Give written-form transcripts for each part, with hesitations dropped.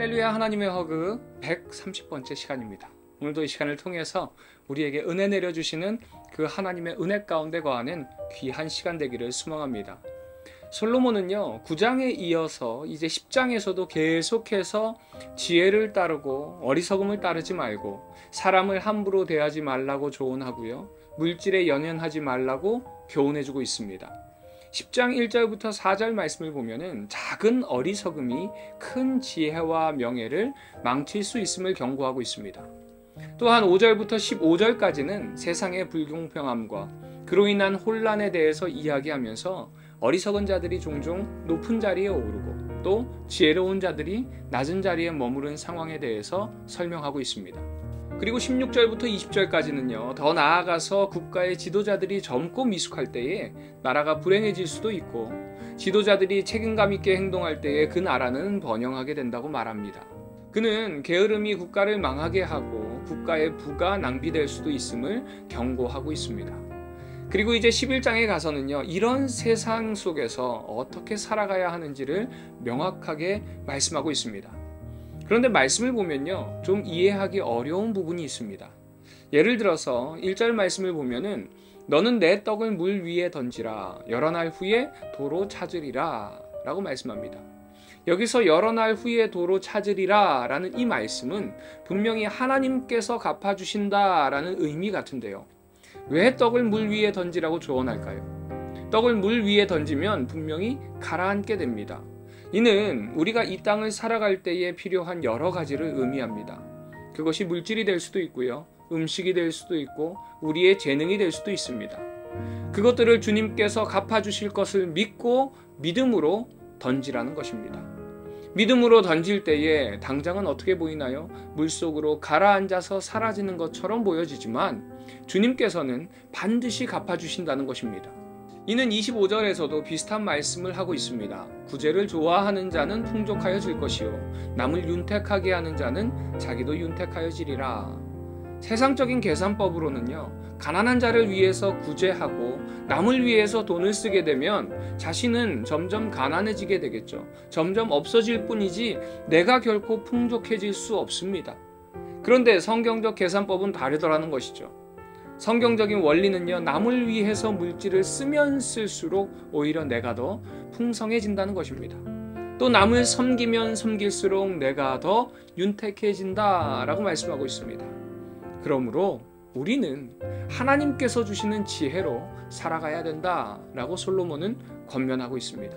할렐루야, 하나님의 허그 130번째 시간입니다. 오늘도 이 시간을 통해서 우리에게 은혜 내려주시는 그 하나님의 은혜 가운데 거하는 귀한 시간 되기를 소망합니다. 솔로몬은요, 9장에 이어서 이제 10장에서도 계속해서 지혜를 따르고 어리석음을 따르지 말고 사람을 함부로 대하지 말라고 조언하고요, 물질에 연연하지 말라고 교훈해주고 있습니다. 10장 1절부터 4절 말씀을 보면은 작은 어리석음이 큰 지혜와 명예를 망칠 수 있음을 경고하고 있습니다. 또한 5절부터 15절까지는 세상의 불공평함과 그로 인한 혼란에 대해서 이야기하면서 어리석은 자들이 종종 높은 자리에 오르고 또 지혜로운 자들이 낮은 자리에 머무른 상황에 대해서 설명하고 있습니다. 그리고 16절부터 20절까지는요, 더 나아가서 국가의 지도자들이 젊고 미숙할 때에 나라가 불행해질 수도 있고 지도자들이 책임감 있게 행동할 때에 그 나라는 번영하게 된다고 말합니다. 그는 게으름이 국가를 망하게 하고 국가의 부가 낭비될 수도 있음을 경고하고 있습니다. 그리고 이제 11장에 가서는요, 이런 세상 속에서 어떻게 살아가야 하는지를 명확하게 말씀하고 있습니다. 그런데 말씀을 보면요, 좀 이해하기 어려운 부분이 있습니다. 예를 들어서 1절 말씀을 보면은 너는 내 떡을 물 위에 던지라, 여러 날 후에 도로 찾으리라 라고 말씀합니다. 여기서 여러 날 후에 도로 찾으리라 라는 이 말씀은 분명히 하나님께서 갚아주신다 라는 의미 같은데요, 왜 떡을 물 위에 던지라고 조언할까요? 떡을 물 위에 던지면 분명히 가라앉게 됩니다. 이는 우리가 이 땅을 살아갈 때에 필요한 여러 가지를 의미합니다. 그것이 물질이 될 수도 있고요, 음식이 될 수도 있고 우리의 재능이 될 수도 있습니다. 그것들을 주님께서 갚아주실 것을 믿고 믿음으로 던지라는 것입니다. 믿음으로 던질 때에 당장은 어떻게 보이나요? 물속으로 가라앉아서 사라지는 것처럼 보여지지만 주님께서는 반드시 갚아주신다는 것입니다. 이는 25절에서도 비슷한 말씀을 하고 있습니다. 구제를 좋아하는 자는 풍족하여질 것이요 남을 윤택하게 하는 자는 자기도 윤택하여지리라. 세상적인 계산법으로는요, 가난한 자를 위해서 구제하고 남을 위해서 돈을 쓰게 되면 자신은 점점 가난해지게 되겠죠. 점점 없어질 뿐이지 내가 결코 풍족해질 수 없습니다. 그런데 성경적 계산법은 다르더라는 것이죠. 성경적인 원리는요, 남을 위해서 물질을 쓰면 쓸수록 오히려 내가 더 풍성해진다는 것입니다. 또 남을 섬기면 섬길수록 내가 더 윤택해진다 라고 말씀하고 있습니다. 그러므로 우리는 하나님께서 주시는 지혜로 살아가야 된다 라고 솔로몬은 권면하고 있습니다.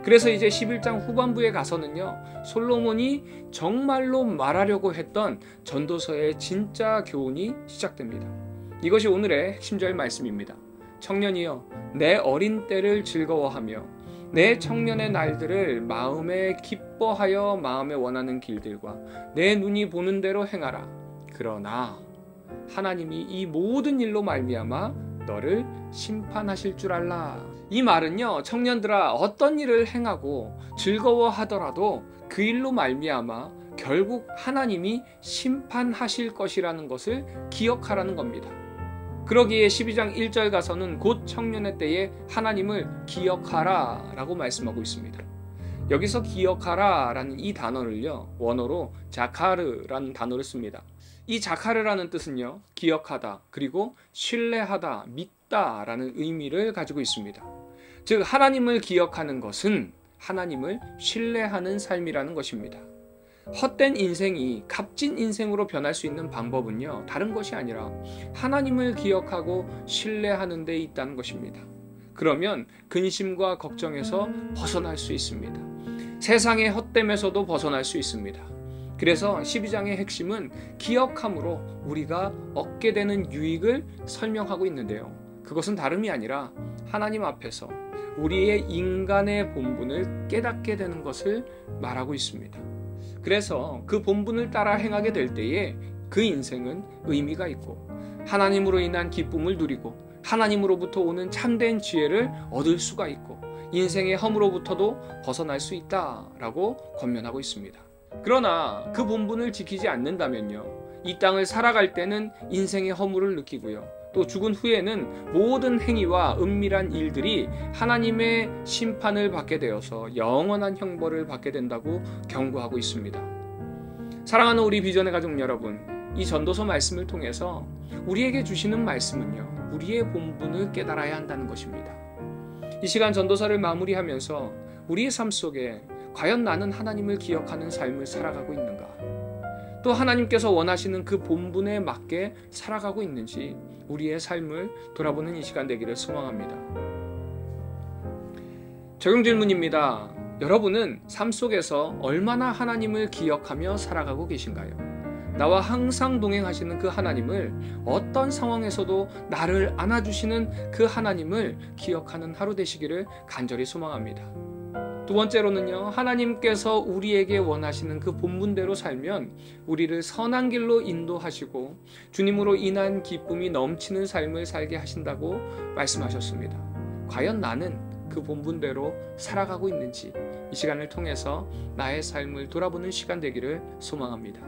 그래서 이제 11장 후반부에 가서는요, 솔로몬이 정말로 말하려고 했던 전도서의 진짜 교훈이 시작됩니다. 이것이 오늘의 핵심절 말씀입니다. 청년이여, 내 어린 때를 즐거워하며 내 청년의 날들을 마음에 기뻐하여 마음에 원하는 길들과 내 눈이 보는 대로 행하라. 그러나 하나님이 이 모든 일로 말미암아 너를 심판하실 줄 알라. 이 말은요, 청년들아, 어떤 일을 행하고 즐거워하더라도 그 일로 말미암아 결국 하나님이 심판하실 것이라는 것을 기억하라는 겁니다. 그러기에 12장 1절 가서는 곧 청년의 때에 하나님을 기억하라 라고 말씀하고 있습니다. 여기서 기억하라 라는 이 단어를요, 원어로 자카르라는 단어를 씁니다. 이 자카르라는 뜻은요, 기억하다, 그리고 신뢰하다, 믿다 라는 의미를 가지고 있습니다. 즉, 하나님을 기억하는 것은 하나님을 신뢰하는 삶이라는 것입니다. 헛된 인생이 값진 인생으로 변할 수 있는 방법은요, 다른 것이 아니라 하나님을 기억하고 신뢰하는 데 있다는 것입니다. 그러면 근심과 걱정에서 벗어날 수 있습니다. 세상의 헛됨에서도 벗어날 수 있습니다. 그래서 12장의 핵심은 기억함으로 우리가 얻게 되는 유익을 설명하고 있는데요, 그것은 다름이 아니라 하나님 앞에서 우리의 인간의 본분을 깨닫게 되는 것을 말하고 있습니다. 그래서 그 본분을 따라 행하게 될 때에 그 인생은 의미가 있고 하나님으로 인한 기쁨을 누리고 하나님으로부터 오는 참된 지혜를 얻을 수가 있고 인생의 허물로부터도 벗어날 수 있다라고 권면하고 있습니다. 그러나 그 본분을 지키지 않는다면요, 이 땅을 살아갈 때는 인생의 허물을 느끼고요, 또 죽은 후에는 모든 행위와 은밀한 일들이 하나님의 심판을 받게 되어서 영원한 형벌을 받게 된다고 경고하고 있습니다. 사랑하는 우리 비전의 가족 여러분, 이 전도서 말씀을 통해서 우리에게 주시는 말씀은요, 우리의 본분을 깨달아야 한다는 것입니다. 이 시간 전도서를 마무리하면서 우리의 삶 속에 과연 나는 하나님을 기억하는 삶을 살아가고 있는가? 또 하나님께서 원하시는 그 본분에 맞게 살아가고 있는지 우리의 삶을 돌아보는 이 시간 되기를 소망합니다. 적용 질문입니다. 여러분은 삶 속에서 얼마나 하나님을 기억하며 살아가고 계신가요? 나와 항상 동행하시는 그 하나님을, 어떤 상황에서도 나를 안아주시는 그 하나님을 기억하는 하루 되시기를 간절히 소망합니다. 두 번째로는요, 하나님께서 우리에게 원하시는 그 본분대로 살면 우리를 선한 길로 인도하시고 주님으로 인한 기쁨이 넘치는 삶을 살게 하신다고 말씀하셨습니다. 과연 나는 그 본분대로 살아가고 있는지 이 시간을 통해서 나의 삶을 돌아보는 시간 되기를 소망합니다.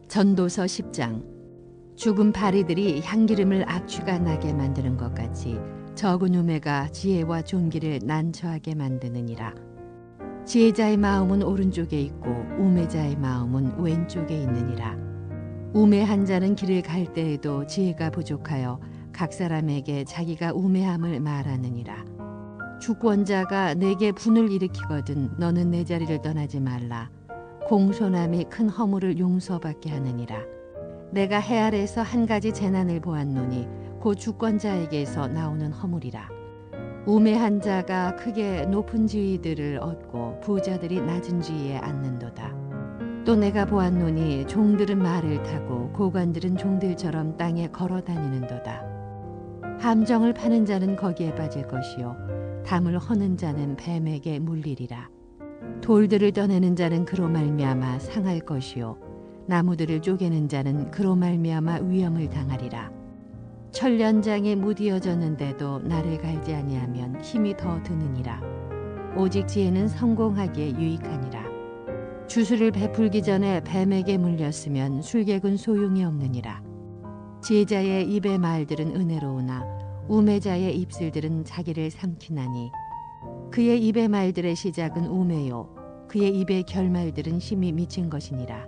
전도서 10장. 죽은 바리들이 향기름을 악취가 나게 만드는 것 같이 적은 우매가 지혜와 존귀를 난처하게 만드느니라. 지혜자의 마음은 오른쪽에 있고 우매자의 마음은 왼쪽에 있느니라. 우매한 자는 길을 갈 때에도 지혜가 부족하여 각 사람에게 자기가 우매함을 말하느니라. 주권자가 내게 분을 일으키거든 너는 내 자리를 떠나지 말라. 공손함이 큰 허물을 용서받게 하느니라. 내가 해 아래에서 한 가지 재난을 보았노니 곧 주권자에게서 나오는 허물이라. 우매한 자가 크게 높은 지위들을 얻고 부자들이 낮은 지위에 앉는도다. 또 내가 보았노니 종들은 말을 타고 고관들은 종들처럼 땅에 걸어 다니는도다. 함정을 파는 자는 거기에 빠질 것이요 담을 허는 자는 뱀에게 물리리라. 돌들을 떠내는 자는 그로 말미암아 상할 것이요 나무들을 쪼개는 자는 그로 말미암아 위험을 당하리라. 천련장에 무디어졌는데도 나를 갈지 아니하면 힘이 더 드느니라. 오직 지혜는 성공하기에 유익하니라. 주술을 베풀기 전에 뱀에게 물렸으면 술객은 소용이 없느니라. 지혜자의 입의 말들은 은혜로우나 우매자의 입술들은 자기를 삼키나니 그의 입의 말들의 시작은 우매요 그의 입의 결말들은 심히 미친 것이니라.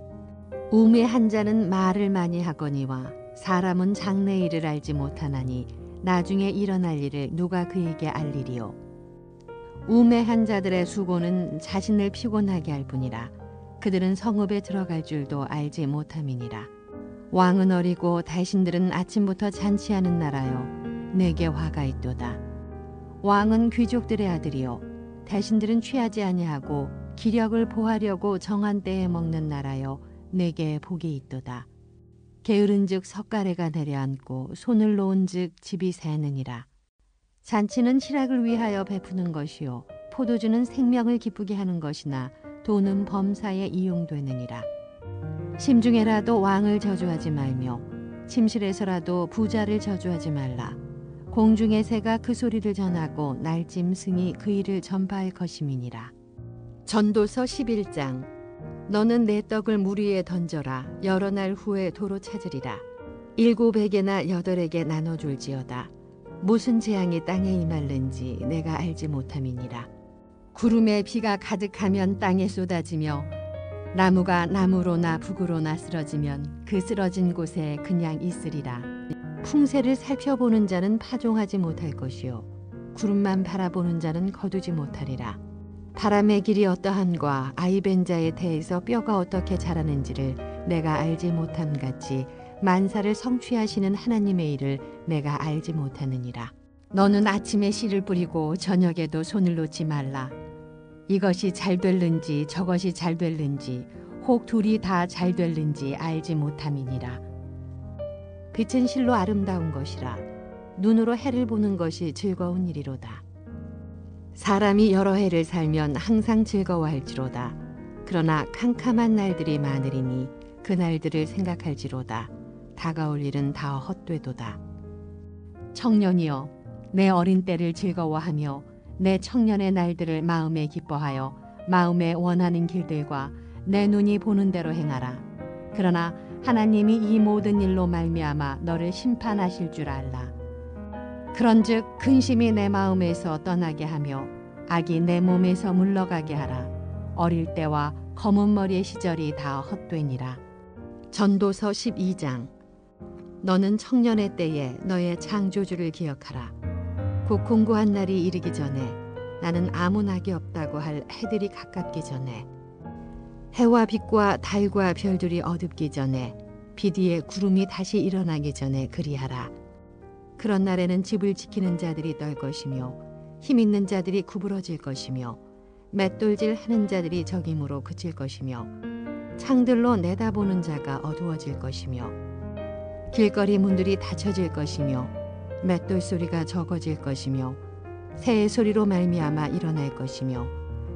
우매한 자는 말을 많이 하거니와 사람은 장래일을 알지 못하나니 나중에 일어날 일을 누가 그에게 알리리요. 우매한 자들의 수고는 자신을 피곤하게 할 뿐이라. 그들은 성읍에 들어갈 줄도 알지 못함이니라. 왕은 어리고 대신들은 아침부터 잔치하는 나라요 내게 화가 있도다. 왕은 귀족들의 아들이요 대신들은 취하지 아니하고 기력을 보하려고 정한 때에 먹는 나라요 내게 복이 있도다. 게으른즉 석가래가 내려앉고 손을 놓은즉 집이 새느니라. 잔치는 희락을 위하여 베푸는 것이요 포도주는 생명을 기쁘게 하는 것이나 돈은 범사에 이용되느니라. 심중에라도 왕을 저주하지 말며 침실에서라도 부자를 저주하지 말라. 공중의 새가 그 소리를 전하고 날짐승이 그 일을 전파할 것임이니라. 전도서 11장. 너는 내 떡을 물 위에 던져라. 여러 날 후에 도로 찾으리라. 7에게나 8에게 나눠줄지어다. 무슨 재앙이 땅에 임할는지 내가 알지 못함이니라. 구름에 비가 가득하면 땅에 쏟아지며 나무가 나무로나 북으로나 쓰러지면 그 쓰러진 곳에 그냥 있으리라. 풍세를 살펴보는 자는 파종하지 못할 것이요 구름만 바라보는 자는 거두지 못하리라. 바람의 길이 어떠한과 아이벤 자의 태에서 뼈가 어떻게 자라는지를 내가 알지 못함같이 만사를 성취하시는 하나님의 일을 내가 알지 못하느니라. 너는 아침에 씨를 뿌리고 저녁에도 손을 놓지 말라. 이것이 잘 될는지 저것이 잘 될는지 혹 둘이 다 잘 될는지 알지 못함이니라. 빛은 실로 아름다운 것이라. 눈으로 해를 보는 것이 즐거운 일이로다. 사람이 여러 해를 살면 항상 즐거워할지로다. 그러나 캄캄한 날들이 많으리니 그 날들을 생각할지로다. 다가올 일은 다 헛되도다. 청년이여 내 어린 때를 즐거워하며 내 청년의 날들을 마음에 기뻐하여 마음에 원하는 길들과 내 눈이 보는 대로 행하라. 그러나 하나님이 이 모든 일로 말미암아 너를 심판하실 줄 알라. 그런즉 근심이 내 마음에서 떠나게 하며 악이 내 몸에서 물러가게 하라. 어릴 때와 검은 머리의 시절이 다 헛되니라. 전도서 12장. 너는 청년의 때에 너의 창조주를 기억하라. 곧 공고한 날이 이르기 전에, 나는 아무 낙이 없다고 할 해들이 가깝기 전에, 해와 빛과 달과 별들이 어둡기 전에, 빛 위에 구름이 다시 일어나기 전에 그리하라. 그런 날에는 집을 지키는 자들이 떨 것이며 힘 있는 자들이 구부러질 것이며 맷돌질 하는 자들이 적임으로 그칠 것이며 창들로 내다보는 자가 어두워질 것이며 길거리 문들이 닫혀질 것이며 맷돌 소리가 적어질 것이며 새의 소리로 말미암아 일어날 것이며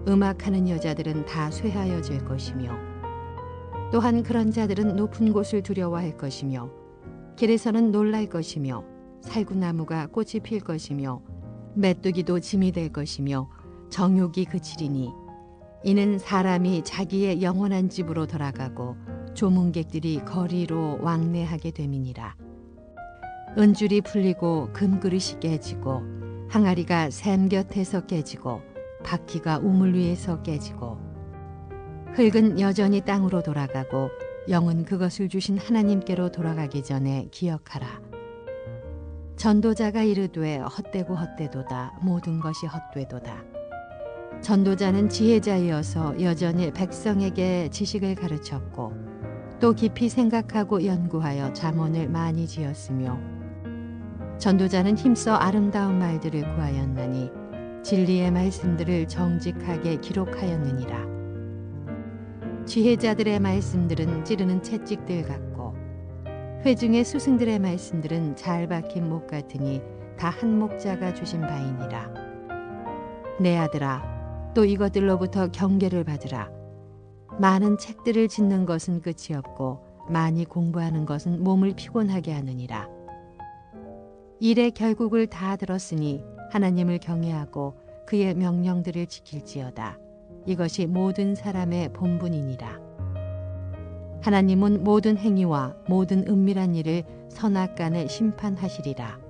음악하는 여자들은 다 쇠하여질 것이며 또한 그런 자들은 높은 곳을 두려워할 것이며 길에서는 놀랄 것이며 살구나무가 꽃이 필 것이며 메뚜기도 짐이 될 것이며 정욕이 그치리니 이는 사람이 자기의 영원한 집으로 돌아가고 조문객들이 거리로 왕래하게 됨이니라. 은줄이 풀리고 금그릇이 깨지고 항아리가 샘 곁에서 깨지고 바퀴가 우물 위에서 깨지고 흙은 여전히 땅으로 돌아가고 영은 그것을 주신 하나님께로 돌아가기 전에 기억하라. 전도자가 이르되 헛되고 헛되도다. 모든 것이 헛되도다. 전도자는 지혜자이어서 여전히 백성에게 지식을 가르쳤고 또 깊이 생각하고 연구하여 잠언을 많이 지었으며 전도자는 힘써 아름다운 말들을 구하였나니 진리의 말씀들을 정직하게 기록하였느니라. 지혜자들의 말씀들은 찌르는 채찍들 같고 회중의 스승들의 말씀들은 잘 박힌 목 같으니 다 한 목자가 주신 바이니라. 내 아들아, 또 이것들로부터 경계를 받으라. 많은 책들을 짓는 것은 끝이 없고 많이 공부하는 것은 몸을 피곤하게 하느니라. 일의 결국을 다 들었으니 하나님을 경외하고 그의 명령들을 지킬지어다. 이것이 모든 사람의 본분이니라. 하나님은 모든 행위와 모든 은밀한 일을 선악간에 심판하시리라.